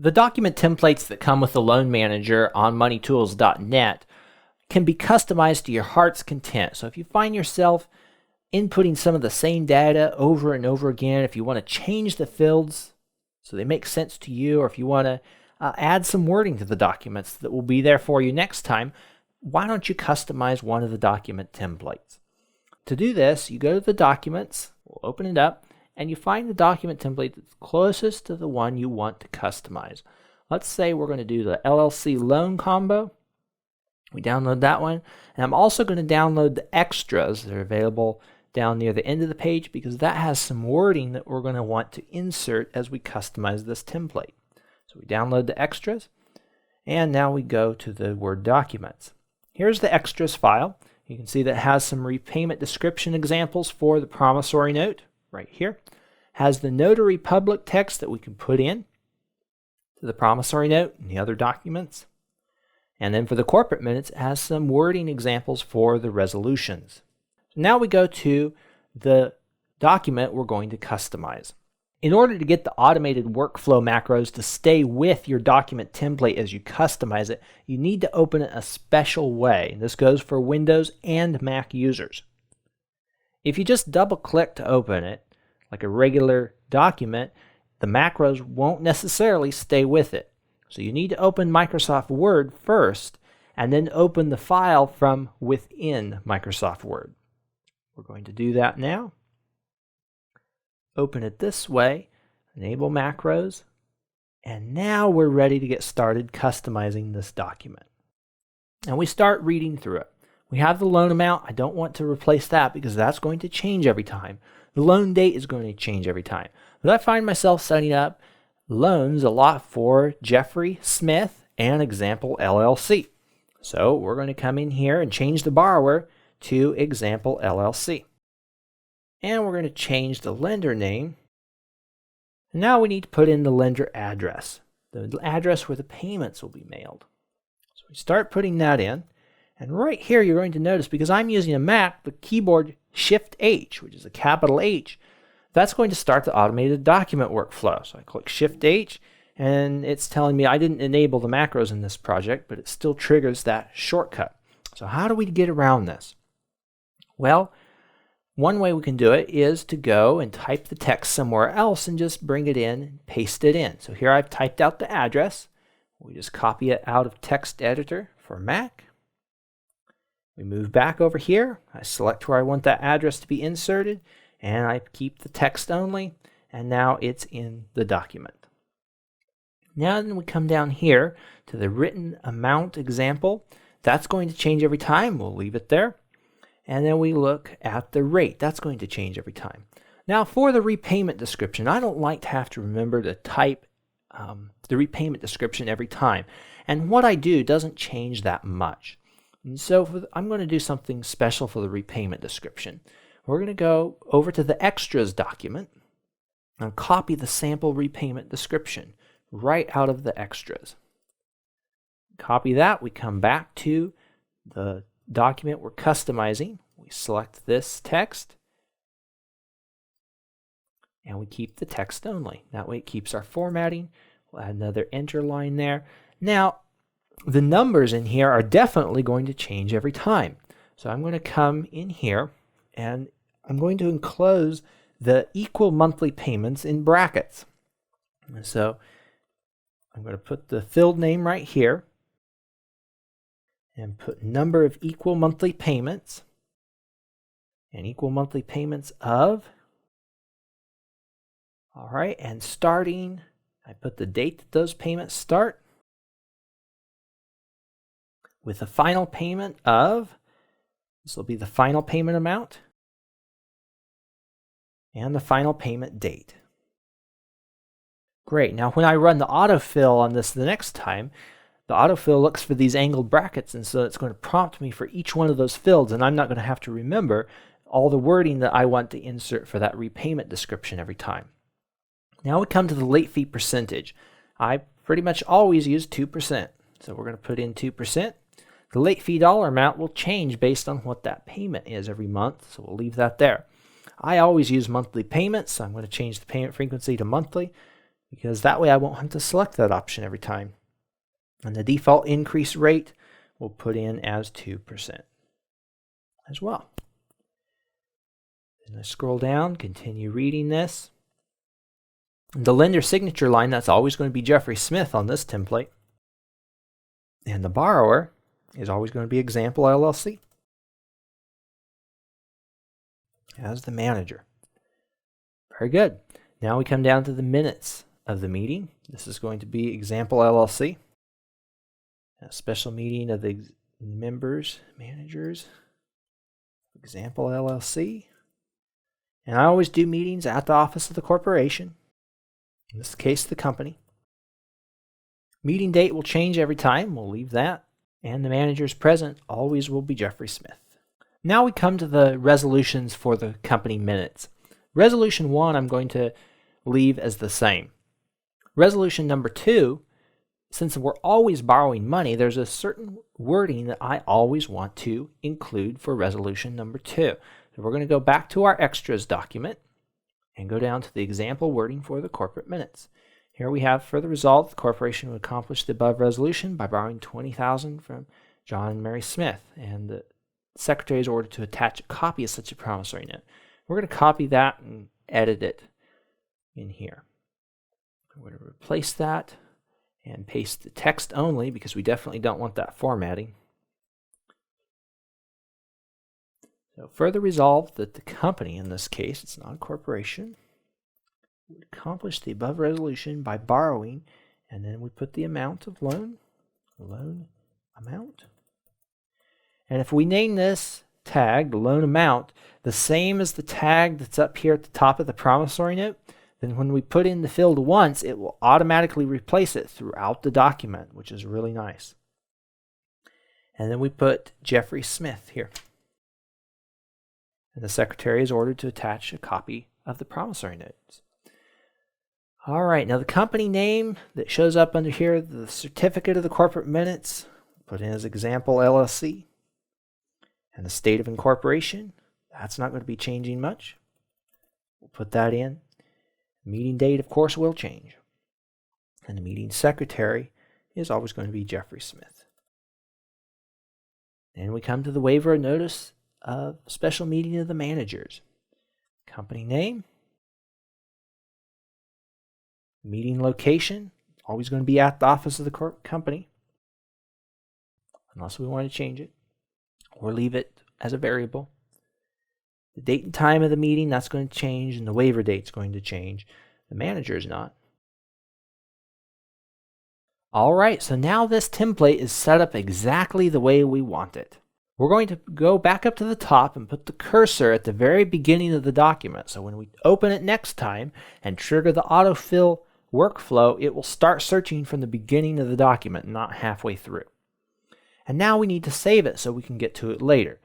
The document templates that come with the Loan Manager on moneytools.net can be customized to your heart's content. So if you find yourself inputting some of the same data over and over again, if you want to change the fields so they make sense to you, or if you want to add some wording to the documents that will be there for you next time, why don't you customize one of the document templates? To do this, you go to the documents, we'll open it up, and you find the document template that's closest to the one you want to customize. Let's say we're going to do the LLC loan combo. We download that one, and I'm also going to download the extras that are available down near the end of the page, because that has some wording that we're going to want to insert as we customize this template. So we download the extras, and now we go to the Word documents. Here's the extras file. You can see that it has some repayment description examples for the promissory note right here. Has the notary public text that we can put in to the promissory note and the other documents. And then for the corporate minutes, it has some wording examples for the resolutions. So now we go to the document we're going to customize. In order to get the automated workflow macros to stay with your document template as you customize it, you need to open it a special way. This goes for Windows and Mac users. If you just double click to open it, like a regular document, the macros won't necessarily stay with it. So you need to open Microsoft Word first, and then open the file from within Microsoft Word. We're going to do that now. Open it this way, enable macros, and now we're ready to get started customizing this document. And we start reading through it. We have the loan amount. I don't want to replace that because that's going to change every time. The loan date is going to change every time. But I find myself setting up loans a lot for Jeffrey Smith and Example LLC. So we're going to come in here and change the borrower to Example LLC. And we're going to change the lender name. And now we need to put in the lender address, the address where the payments will be mailed. So we start putting that in. And right here, you're going to notice, because I'm using a Mac, the keyboard Shift H, which is a capital H, that's going to start the automated document workflow. So I click Shift H, and it's telling me I didn't enable the macros in this project, but it still triggers that shortcut. So how do we get around this? Well, one way we can do it is to go and type the text somewhere else and just bring it in and paste it in. So here I've typed out the address. We just copy it out of Text Editor for Mac. We move back over here. I select where I want that address to be inserted, and I keep the text only, and now it's in the document. Now then we come down here to the written amount example. That's going to change every time. We'll leave it there. And then we look at the rate. That's going to change every time. Now for the repayment description, I don't like to have to remember to type the repayment description every time. And what I do doesn't change that much. And so I'm going to do something special for the repayment description. We're going to go over to the extras document and copy the sample repayment description right out of the extras. Copy that. We come back to the document we're customizing. We select this text and we keep the text only. That way it keeps our formatting. We'll add another enter line there. Now, the numbers in here are definitely going to change every time. So I'm going to come in here and I'm going to enclose the equal monthly payments in brackets. And so I'm going to put the field name right here and put number of equal monthly payments and equal monthly payments of. All right, and starting, I put the date that those payments start with the final payment of, this will be the final payment amount and the final payment date. Great. Now when I run the autofill on this the next time, the autofill looks for these angled brackets, and so it's going to prompt me for each one of those fields, and I'm not going to have to remember all the wording that I want to insert for that repayment description every time. Now we come to the late fee percentage. I pretty much always use 2%. So we're going to put in 2%. The late fee dollar amount will change based on what that payment is every month, so we'll leave that there. I always use monthly payments, so I'm going to change the payment frequency to monthly. because that way I won't have to select that option every time. And the default increase rate we'll put in as 2% as well. And I scroll down, continue reading this. The lender signature line, that's always going to be Jeffrey Smith on this template. And the borrower is always going to be Example LLC as the manager. Very good. Now we come down to the minutes of the meeting. This is going to be Example LLC. A special meeting of the managers, Example LLC. And I always do meetings at the office of the corporation, in this case the company. Meeting date will change every time, we'll leave that. And the managers present always will be Jeffrey Smith. Now we come to the resolutions for the company minutes. Resolution 1 I'm going to leave as the same. Resolution number 2, since we're always borrowing money, there's a certain wording that I always want to include for resolution number 2. So we're going to go back to our extras document and go down to the example wording for the corporate minutes. Here we have, for the result, the corporation would accomplish the above resolution by borrowing $20,000 from John and Mary Smith, and the secretary is ordered to attach a copy of such a promissory note. We're going to copy that and edit it in here. I'm going to replace that and paste the text only because we definitely don't want that formatting. So further resolved that the company, in this case, it's not a corporation, would accomplish the above resolution by borrowing, and then we put the amount of loan amount. And if we name this tag, the loan amount, the same as the tag that's up here at the top of the promissory note, then when we put in the field once, it will automatically replace it throughout the document, which is really nice. And then we put Jeffrey Smith here. And the secretary is ordered to attach a copy of the promissory notes. All right, now the company name that shows up under here, the certificate of the corporate minutes, put in as Example LLC. And the state of incorporation, that's not going to be changing much. We'll put that in. Meeting date, of course, will change. And the meeting secretary is always going to be Jeffrey Smith. Then we come to the waiver of notice of special meeting of the managers. Company name. Meeting location, always going to be at the office of the company, unless we want to change it or leave it as a variable. The date and time of the meeting, that's going to change, and the waiver date's going to change. The manager is not. All right, so now this template is set up exactly the way we want it. We're going to go back up to the top and put the cursor at the very beginning of the document. So when we open it next time and trigger the autofill workflow, it will start searching from the beginning of the document, not halfway through. And now we need to save it so we can get to it later.